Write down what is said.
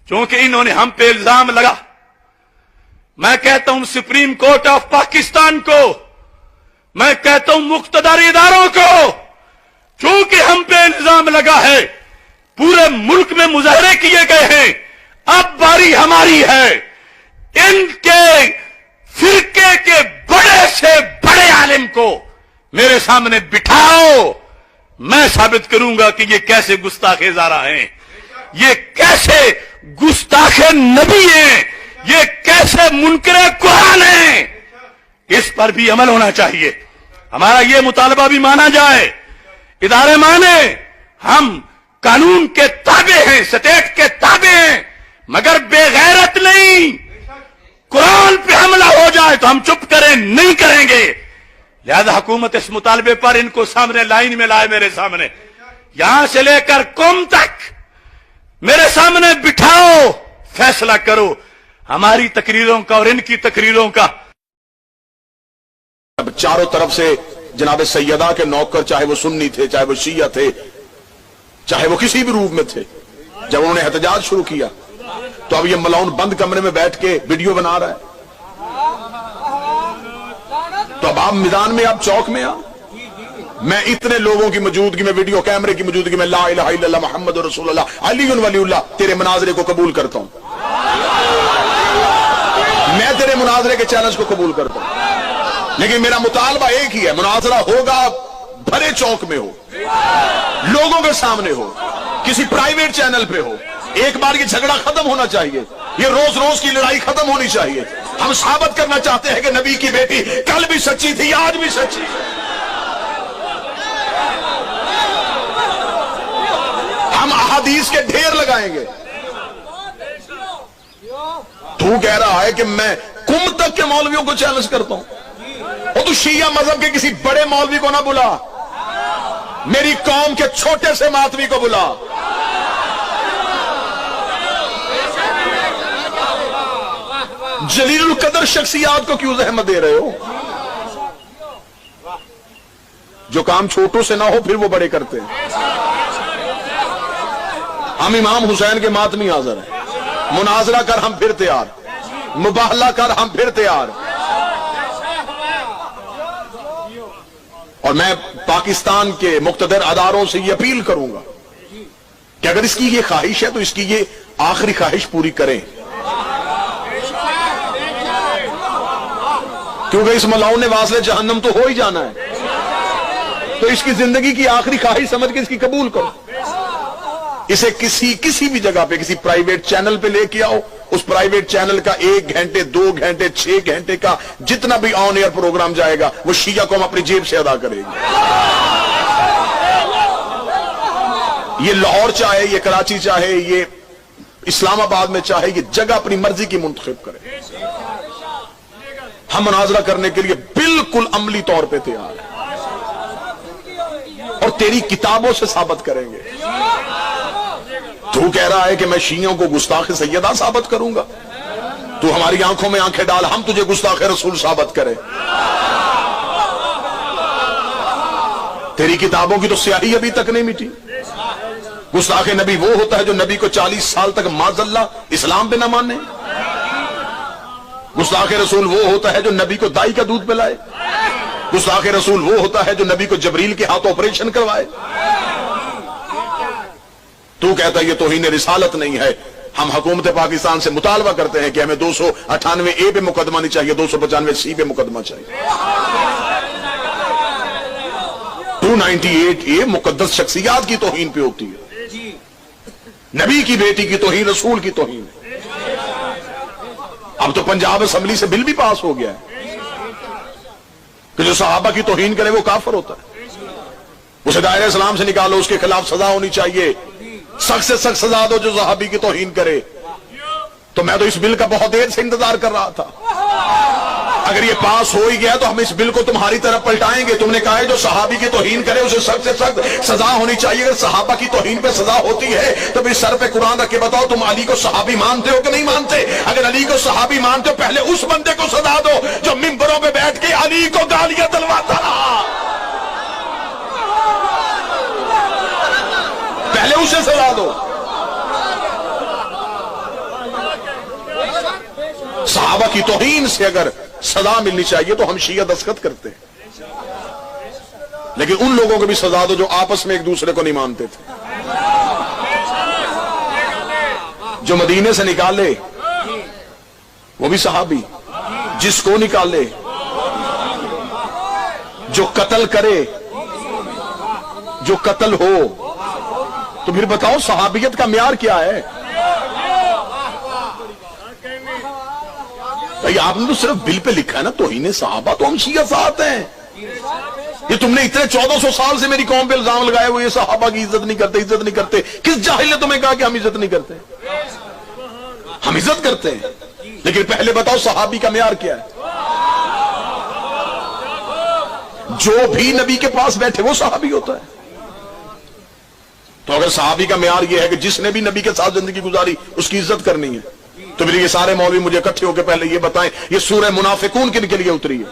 چونکہ انہوں نے ہم پہ الزام لگا. میں کہتا ہوں سپریم کورٹ آف پاکستان کو، میں کہتا ہوں مقتدر اداروں کو، چونکہ ہم پہ الزام لگا ہے، پورے ملک میں مظاہرے کیے گئے ہیں، اب باری ہماری ہے. ان کے فرقے کے بڑے سے بڑے عالم کو میرے سامنے بٹھاؤ، میں ثابت کروں گا کہ یہ کیسے گستاخ زارہ ہیں، یہ کیسے گستاخ نبی ہیں، یہ کیسے منکر قرآن ہیں. اس پر بھی عمل ہونا چاہیے. ہمارا یہ مطالبہ بھی مانا جائے، ادارے مانے، ہم قانون کے تابع ہیں، اسٹیٹ کے تابع ہیں، مگر بے غیرت نہیں. قرآن پہ حملہ ہو جائے تو ہم چپ کریں نہیں کریں گے. لہذا حکومت اس مطالبے پر ان کو سامنے لائن میں لائے، میرے سامنے یہاں سے لے کر قوم تک میرے سامنے بٹھاؤ، فیصلہ کرو ہماری تقریروں کا اور ان کی تقریروں کا. اب چاروں طرف سے جناب سیدہ کے نوکر، چاہے وہ سنی تھے، چاہے وہ شیعہ تھے، چاہے وہ کسی بھی روپ میں تھے، جب انہوں نے احتجاج شروع کیا تو اب یہ ملعون بند کمرے میں بیٹھ کے ویڈیو بنا رہا ہے. تو اب آپ میدان میں، آپ چوک میں میں اتنے لوگوں کی موجودگی میں، ویڈیو کیمرے کی موجودگی میں، لا الہ الا اللہ محمد رسول اللہ علی ولی اللہ، تیرے مناظرے کو قبول کرتا ہوں. میں تیرے مناظرے کے چیلنج کو قبول کرتا ہوں، لیکن میرا مطالبہ ایک ہی ہے، مناظرہ ہوگا بھرے چوک میں ہو، لوگوں کے سامنے ہو، کسی پرائیویٹ چینل پہ ہو. ایک بار یہ جھگڑا ختم ہونا چاہیے، یہ روز روز کی لڑائی ختم ہونی چاہیے. ہم ثابت کرنا چاہتے ہیں کہ نبی کی بیٹی کل بھی سچی تھی، آج بھی سچی ہے. ہم احادیث کے ڈھیر لگائیں گے. تو کہہ رہا ہے کہ میں کم تک کے مولویوں کو چیلنج کرتا ہوں، اور تو شیعہ مذہب کے کسی بڑے مولوی کو نہ بلا، میری قوم کے چھوٹے سے ماتوی کو بلا. جلیل القدر شخصیات کو کیوں زحمت دے رہے ہو؟ جو کام چھوٹوں سے نہ ہو پھر وہ بڑے کرتے ہیں. ہم امام حسین کے ماتمی حاضر ہیں، مناظرہ کر ہم پھر تیار، مباہلہ کر ہم پھر تیار. اور میں پاکستان کے مقتدر اداروں سے یہ اپیل کروں گا کہ اگر اس کی یہ خواہش ہے تو اس کی یہ آخری خواہش پوری کریں، کیونکہ اس ملعون نے واصل جہنم تو ہو ہی جانا ہے. تو اس کی زندگی کی آخری خواہش سمجھ کے اس کی قبول کرو. اسے کسی بھی جگہ پہ، کسی پرائیویٹ چینل پہ لے کے آؤ، اس پرائیویٹ چینل کا 1 گھنٹے 2 گھنٹے 6 گھنٹے کا جتنا بھی آن ایئر پروگرام جائے گا وہ شیعہ قوم اپنی جیب سے ادا کرے گی. یہ لاہور چاہے، یہ کراچی چاہے، یہ اسلام آباد میں چاہے، یہ جگہ اپنی مرضی کی منتخب کرے. ہم مناظرہ کرنے کے لیے بالکل عملی طور پہ تیار ہیں، اور تیری کتابوں سے ثابت کریں گے. تو کہہ رہا ہے کہ میں شیعوں کو گستاخ سیدہ ثابت کروں گا، تو ہماری آنکھوں میں آنکھیں ڈال، ہم تجھے گستاخ رسول ثابت کریں. تیری کتابوں کی تو سیاہی ابھی تک نہیں مٹی. گستاخ نبی وہ ہوتا ہے جو نبی کو 40 سال تک معاذ اللہ اسلام پہ نہ مانے. گستاخ رسول وہ ہوتا ہے جو نبی کو دائی کا دودھ پلائے. گستاخ رسول وہ ہوتا ہے جو نبی کو جبریل کے ہاتھ آپریشن کروائے. تو کہتا ہے یہ توہین رسالت نہیں ہے. ہم حکومت پاکستان سے مطالبہ کرتے ہیں کہ ہمیں 298A پہ مقدمہ نہیں چاہیے، 295C پہ مقدمہ چاہیے. 298A مقدس شخصیات کی توہین پہ ہوتی ہے، نبی کی بیٹی کی توہین، رسول کی توہین. اب تو پنجاب اسمبلی سے بل بھی پاس ہو گیا ہے کہ جو صحابہ کی توہین کرے وہ کافر ہوتا ہے، اسے دائرہ اسلام سے نکالو، اس کے خلاف سزا ہونی چاہیے، سخت سے سخت سزا دو جو صحابی کی توہین کرے. تو میں تو اس بل کا بہت دیر سے انتظار کر رہا تھا. اگر یہ پاس ہو ہی گیا تو ہم اس بل کو تمہاری طرف پلٹائیں گے. تم نے کہا ہے جو صحابی کی توہین کرے اسے سخت سے سخت سزا ہونی چاہیے. اگر صحابہ کی توہین پہ سزا ہوتی ہے تو پھر سر پہ قرآن رکھ کے بتاؤ تم علی کو صحابی مانتے ہو کہ نہیں مانتے؟ اگر علی کو صحابی مانتے ہو پہلے اس بندے کو سزا دو جو ممبروں پہ بیٹھ کے علی کو گالیاں دلواتا رہا، پہلے اسے سزا دو. صحابہ کی توہین سے اگر سزا ملنی چاہیے تو ہم شیعہ دستخط کرتے ہیں، لیکن ان لوگوں کو بھی سزا دو جو آپس میں ایک دوسرے کو نہیں مانتے تھے، جو مدینے سے نکالے وہ بھی صحابی، جس کو نکالے، جو قتل کرے، جو قتل ہو، تو پھر بتاؤ صحابیت کا معیار کیا ہے؟ بھائی آپ نے تو صرف بل پہ لکھا ہے نا توہین صحابہ، تو ہم شیعہ ساتھ ہیں۔ یہ تم نے اتنے 1400 سال سے میری قوم پہ الزام لگائے وہ یہ صحابہ کی عزت نہیں کرتے، عزت نہیں کرتے۔ کس جاہل نے تمہیں کہا کہ ہم عزت نہیں کرتے؟ ہم عزت کرتے ہیں، لیکن پہلے بتاؤ صحابی کا معیار کیا ہے؟ جو بھی نبی کے پاس بیٹھے وہ صحابی ہوتا ہے۔ تو اگر صحابی کا معیار یہ ہے کہ جس نے بھی نبی کے ساتھ زندگی گزاری اس کی عزت کرنی ہے، تو پھر یہ سارے مولوی مجھے اکٹھے ہو کے پہلے یہ بتائیں یہ سورہ منافقون کن کے لیے اتری ہے؟